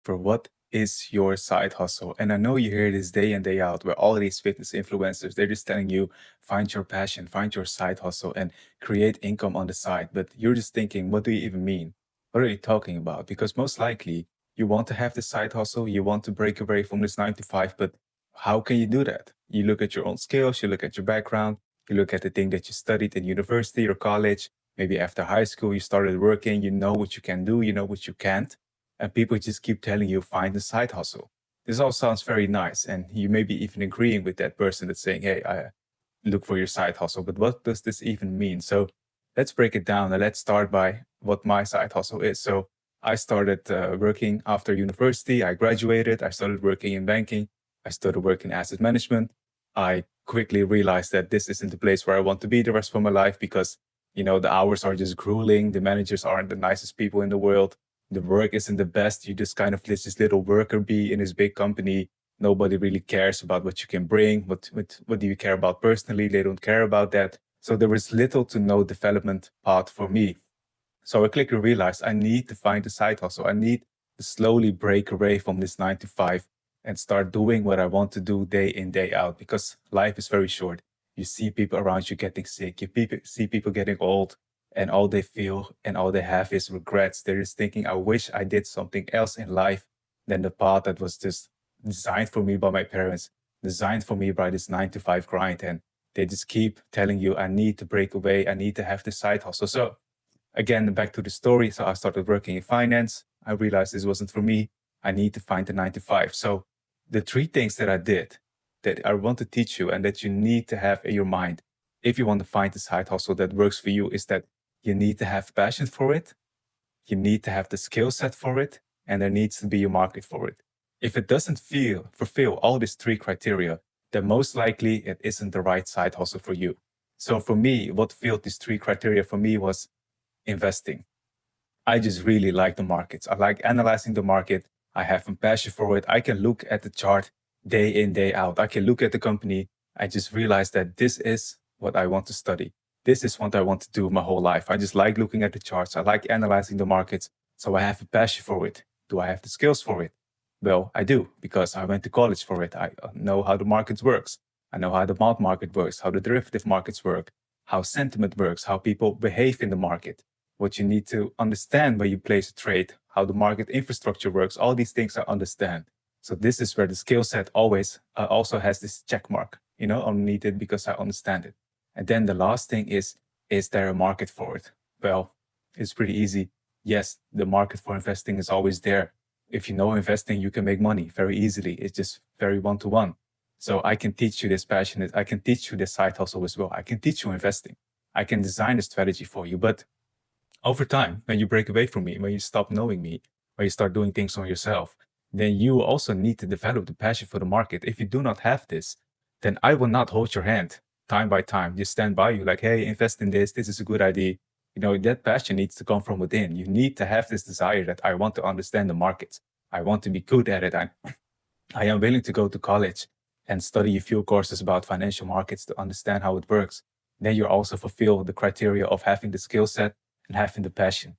for what is your side hustle. And I know you hear this day in, day out, where all these fitness influencers, they're just telling you, find your passion, find your side hustle, and create income on the side. But you're just thinking, what do you even mean? What are you talking about? Because most likely you want to have the side hustle, you want to break away from this 9 to 5, but how can you do that? You look at your own skills, you look at your background, you look at the thing that you studied in university or college. Maybe after high school, you started working, you know what you can do, you know what you can't. And people just keep telling you, find a side hustle. This all sounds very nice. And you may be even agreeing with that person that's saying, hey, I look for your side hustle. But what does this even mean? So let's break it down and let's start by what my side hustle is. So I started working after university. I graduated. I started working in banking. I started working in asset management. I quickly realized that this isn't the place where I want to be the rest of my life because, the hours are just grueling. The managers aren't the nicest people in the world. The work isn't the best. You just kind of this little worker bee in this big company. Nobody really cares about what you can bring. What do you care about personally? They don't care about that. So there was little to no development path for me. So I quickly realized I need to find a side hustle. I need to slowly break away from this 9 to 5 and start doing what I want to do day in, day out, because life is very short. You see people around you getting sick, see people getting old, and all they feel and all they have is regrets. They're just thinking, I wish I did something else in life than the path that was just designed for me by my parents, designed for me by this 9 to 5 grind. And they just keep telling you, I need to break away. I need to have this side hustle. So again, back to the story. So I started working in finance. I realized this wasn't for me. I need to find the 9 to 5. So the 3 things that I did that I want to teach you and that you need to have in your mind if you want to find the side hustle that works for you is that you need to have passion for it. You need to have the skill set for it, and there needs to be a market for it. If it doesn't fulfill all these 3 criteria, then most likely it isn't the right side hustle for you. So for me, what filled these 3 criteria for me was investing. I just really like the markets. I like analyzing the market. I have a passion for it. I can look at the chart day in, day out. I can look at the company. I just realized that this is what I want to study. This is what I want to do my whole life. I just like looking at the charts. I like analyzing the markets. So I have a passion for it. Do I have the skills for it? Well, I do, because I went to college for it. I know how the markets works. I know how the bond market works, how the derivative markets work, how sentiment works, how people behave in the market, what you need to understand when you place a trade, how the market infrastructure works. All these things I understand. So this is where the skill set always also has this check mark, underneath it, because I understand it. And then the last thing is there a market for it? Well, it's pretty easy. Yes, the market for investing is always there. If you know investing, you can make money very easily. It's just very one-to-one. So I can teach you this passion. I can teach you this side hustle as well. I can teach you investing. I can design a strategy for you. But over time, when you break away from me, when you stop knowing me, when you start doing things on yourself, then you also need to develop the passion for the market. If you do not have this, then I will not hold your hand time by time. Just stand by you like, hey, invest in this. This is a good idea. That passion needs to come from within. You need to have this desire that I want to understand the markets. I want to be good at it. I am willing to go to college and study a few courses about financial markets to understand how it works. Then you also fulfill the criteria of having the skill set and having the passion.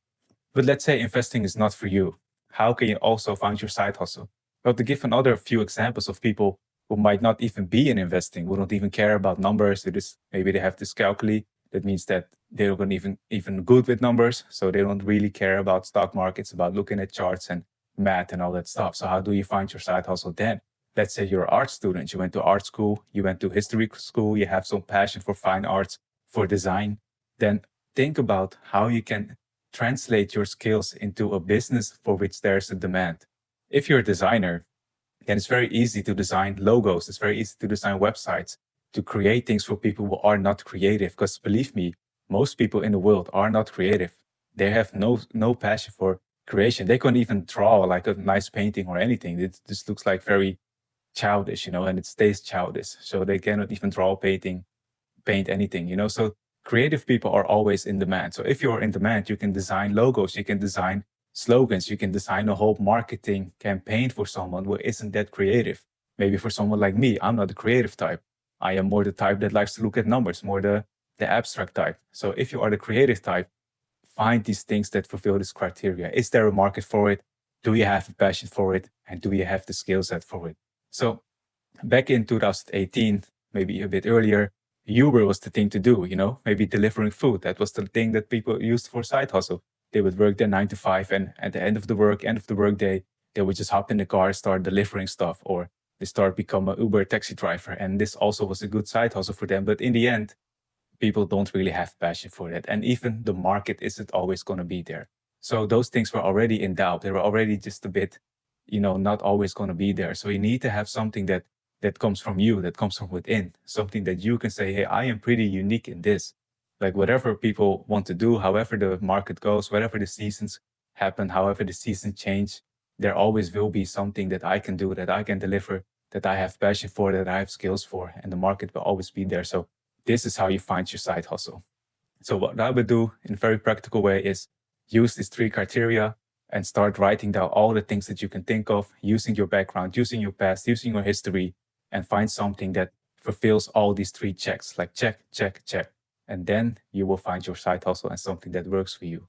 But let's say investing is not for you. How can you also find your side hustle? Well, to give another few examples of people who might not even be in investing, who don't even care about numbers, maybe they have dyscalculia. That means that they're not even good with numbers, so they don't really care about stock markets, about looking at charts and math and all that stuff. So how do you find your side hustle then? Let's say you're an art student. You went to art school, you went to history school, you have some passion for fine arts, for design. Then think about how you can translate your skills into a business for which there's a demand. If you're a designer, then it's very easy to design logos. It's very easy to design websites, to create things for people who are not creative. Because believe me, most people in the world are not creative. They have no passion for creation. They can't even draw like a nice painting or anything. It just looks like very childish, and it stays childish. So they cannot even draw, paint anything, So creative people are always in demand. So if you're in demand, you can design logos, you can design slogans, you can design a whole marketing campaign for someone who isn't that creative. Maybe for someone like me, I'm not the creative type. I am more the type that likes to look at numbers, more the abstract type. So if you are the creative type, find these things that fulfill this criteria. Is there a market for it? Do you have a passion for it? And do you have the skill set for it? So back in 2018, maybe a bit earlier, Uber was the thing to do, maybe delivering food. That was the thing that people used for side hustle. They would work their 9 to 5, and at the end of the work day, they would just hop in the car, start delivering stuff, or they start become an Uber taxi driver. And this also was a good side hustle for them. But in the end, people don't really have passion for that. And even the market isn't always going to be there. So those things were already in doubt. They were already just a bit, not always going to be there. So you need to have something that comes from you, that comes from within, something that you can say, hey, I am pretty unique in this. Like whatever people want to do, however the market goes, whatever the seasons happen, however the seasons change, there always will be something that I can do, that I can deliver, that I have passion for, that I have skills for, and the market will always be there. So this is how you find your side hustle. So what I would do in a very practical way is use these 3 criteria and start writing down all the things that you can think of, using your background, using your past, using your history, and find something that fulfills all these 3 checks, like check, check, check. And then you will find your side hustle and something that works for you.